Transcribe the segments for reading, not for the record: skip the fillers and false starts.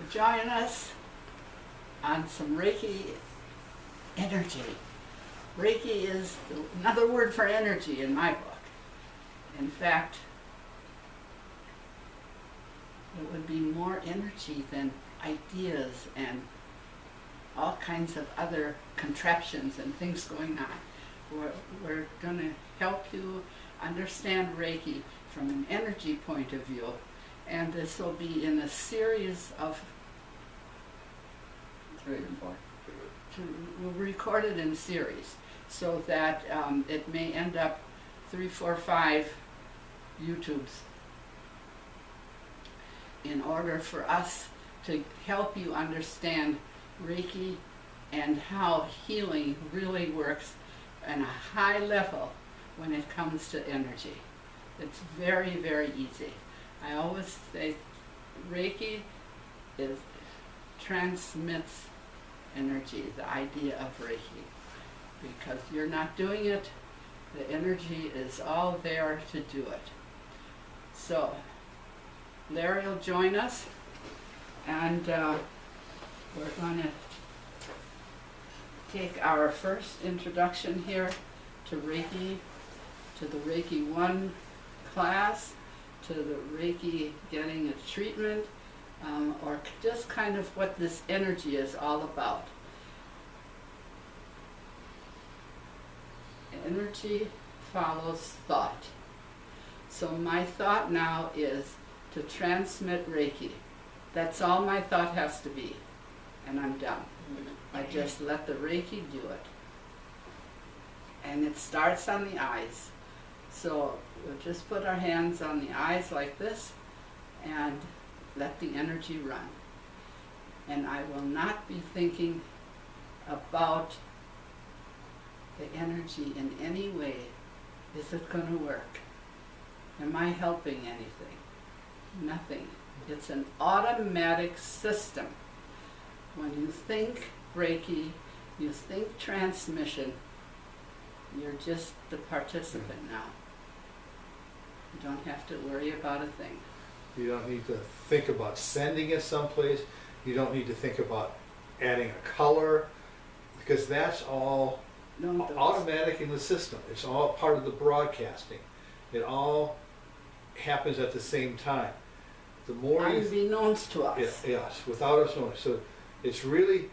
join us on some Reiki energy. Reiki is another word for energy in my book. In fact, it would be more energy than ideas and all kinds of other contraptions and things going on. We're going to help you understand Reiki from an energy point of view, and this will be in a series of 3 and 4. We'll record it in series so that it may end up 3, 4, 5 YouTubes in order for us to help you understand Reiki and how healing really works on a high level when it comes to energy. It's very, very easy. I always say Reiki transmits energy, the idea of Reiki, because you're not doing it, the energy is all there to do it. So Larry will join us, and we're going to take our first introduction here to Reiki, to the Reiki 1 class, to the Reiki getting a treatment, or just kind of what this energy is all about. Energy follows thought. So my thought now is to transmit Reiki. That's all my thought has to be, and I'm done. I just let the Reiki do it. And it starts on the eyes. So we'll just put our hands on the eyes like this and let the energy run. And I will not be thinking about the energy in any way. Is it going to work? Am I helping anything? Nothing. It's an automatic system. When you think Reiki, you think transmission, you're just the participant now. You don't have to worry about a thing. You don't need to think about sending it someplace. You don't need to think about adding a color, because that's all automatic in the system. It's all part of the broadcasting. It all happens at the same time. The more unbeknownst to us. Yes, without us knowing. So it's really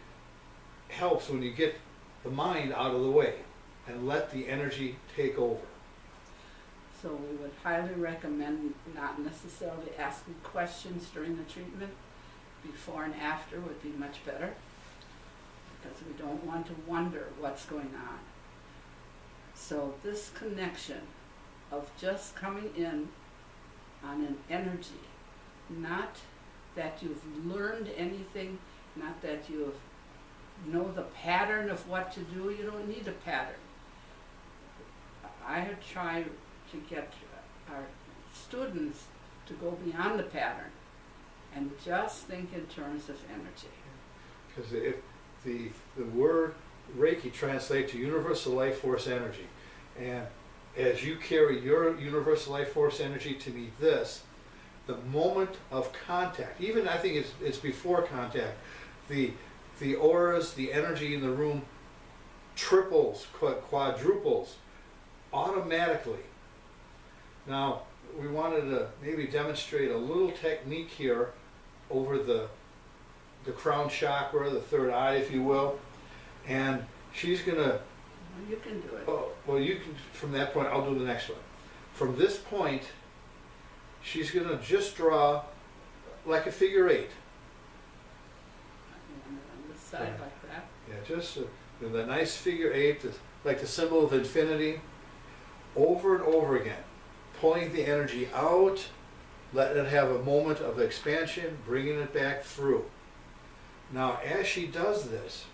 helps when you get the mind out of the way and let the energy take over. So we would highly recommend not necessarily asking questions during the treatment. Before and after would be much better, because we don't want to wonder what's going on. So this connection of just coming in on an energy, not that you've learned anything, not that you know the pattern of what to do. You don't need a pattern. I have tried to get our students to go beyond the pattern and just think in terms of energy. Because if the word Reiki translates to universal life force energy, and as you carry your universal life force energy to meet this, the moment of contact, even I think it's before contact, the auras, the energy in the room triples, quadruples automatically. Now, we wanted to maybe demonstrate a little technique here over the crown chakra, the third eye, if you will. And she's going to... Well, you can do it. Oh, well, you can, from that point, I'll do the next one. From this point, she's going to just draw like a figure 8. On this side like that. Yeah, just the nice figure 8, like the symbol of infinity, over and over again. Pulling the energy out, letting it have a moment of expansion, bringing it back through. Now, as she does this,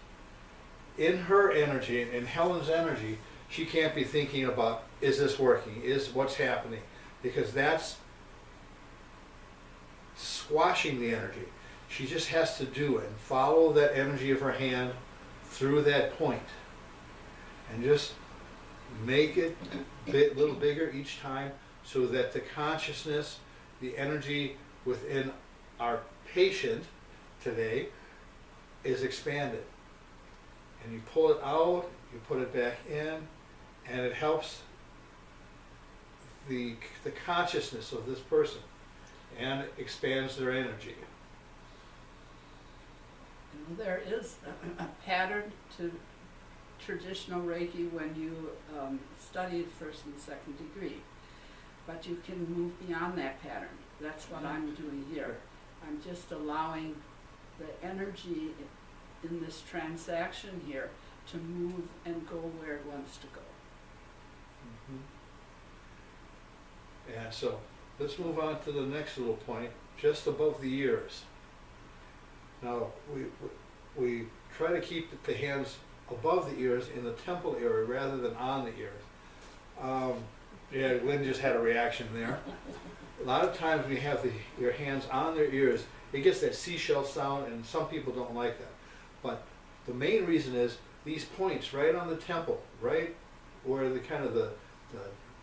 in her energy, in Helen's energy, she can't be thinking about, is this working? Is what's happening? Because that's squashing the energy. She just has to do it and follow that energy of her hand through that point. And just make it a little bigger each time, so that the consciousness, the energy within our patient today is expanded. And you pull it out, you put it back in, and it helps the consciousness of this person and expands their energy. And there is a pattern to traditional Reiki when you study it first and second degree. But you can move beyond that pattern. That's what I'm doing here. I'm just allowing the energy in this transaction here to move and go where it wants to go. And so let's move on to the next little point, just above the ears. Now, we try to keep the hands above the ears in the temple area rather than on the ears. Yeah, Lynn just had a reaction there. A lot of times when you have your hands on their ears, it gets that seashell sound, and some people don't like that. But the main reason is these points right on the temple, right where the kind of the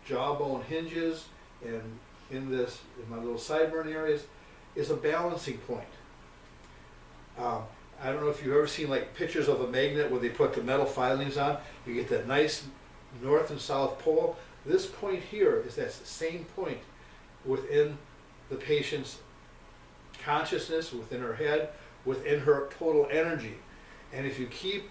jawbone hinges, and in my little sideburn areas, is a balancing point. I don't know if you've ever seen like pictures of a magnet where they put the metal filings on. You get that nice north and south pole. This point here is that same point within the patient's consciousness, within her head, within her total energy. And if you keep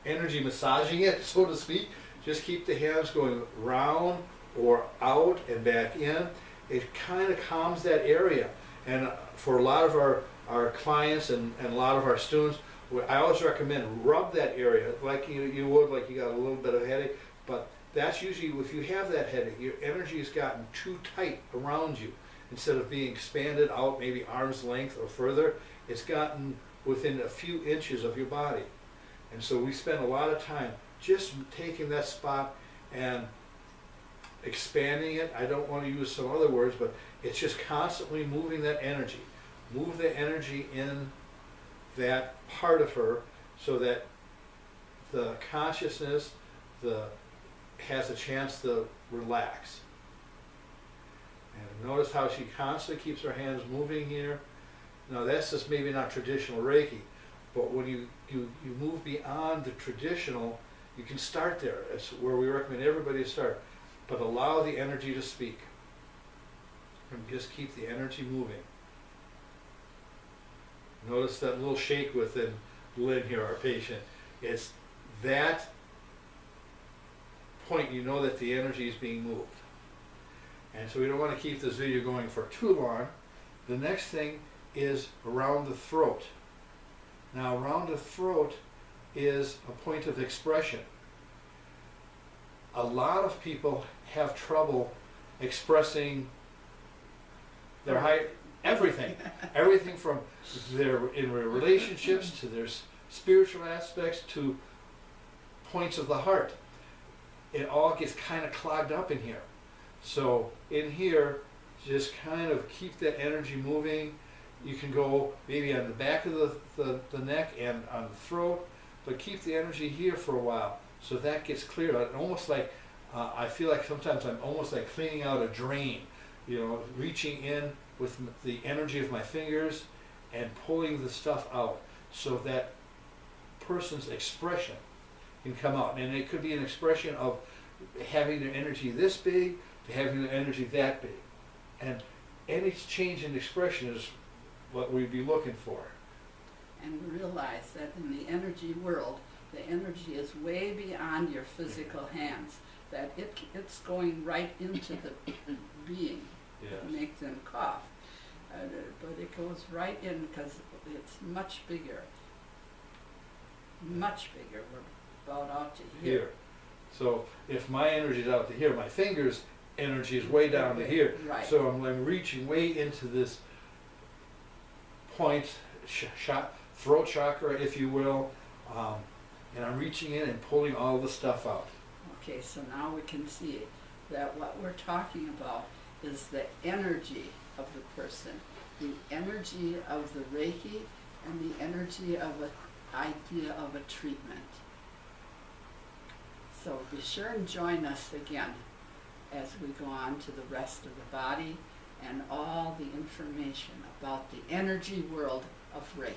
energy massaging it, so to speak, just keep the hands going round or out and back in, it kind of calms that area. And for a lot of our clients and a lot of our students, I always recommend rub that area like you would like you got a little bit of a headache, but that's usually if you have that headache, your energy has gotten too tight around you. Instead of being expanded out maybe arm's length or further, it's gotten within a few inches of your body. And so we spend a lot of time just taking that spot and expanding it. I don't want to use some other words, but it's just constantly moving that energy. Move the energy in that part of her so that the consciousness has a chance to relax. And notice how she constantly keeps her hands moving here. Now that's just maybe not traditional Reiki, but when you move beyond the traditional, you can start there. That's where we recommend everybody to start. But allow the energy to speak. And just keep the energy moving. Notice that little shake within Lynn here, our patient. It's that point you know that the energy is being moved. And so we don't want to keep this video going for too long. The next thing is around the throat. Now around the throat is a point of expression. A lot of people have trouble expressing their everything. Everything from their relationships to their spiritual aspects to points of the heart. It all gets kind of clogged up in here. So in here, just kind of keep that energy moving. You can go maybe on the back of the neck and on the throat, but keep the energy here for a while so that gets cleared out. Almost like, I feel like sometimes I'm almost like cleaning out a drain, reaching in with the energy of my fingers and pulling the stuff out so that person's expression can come out. And it could be an expression of having their energy this big to having their energy that big. And any change in expression is what we'd be looking for. And realize that in the energy world, the energy is way beyond your physical hands, that it's going right into the being. Yes. To make them cough. But it goes right in because it's much bigger. Much bigger. We're about out to here. So if my energy is out to here, my fingers' energy is way down to here. Right. So I'm reaching way into this point, throat chakra, if you will, and I'm reaching in and pulling all the stuff out. Okay, so now we can see that what we're talking about is the energy of the person, the energy of the Reiki, and the energy of an idea of a treatment. So be sure and join us again as we go on to the rest of the body and all the information about the energy world of Reiki.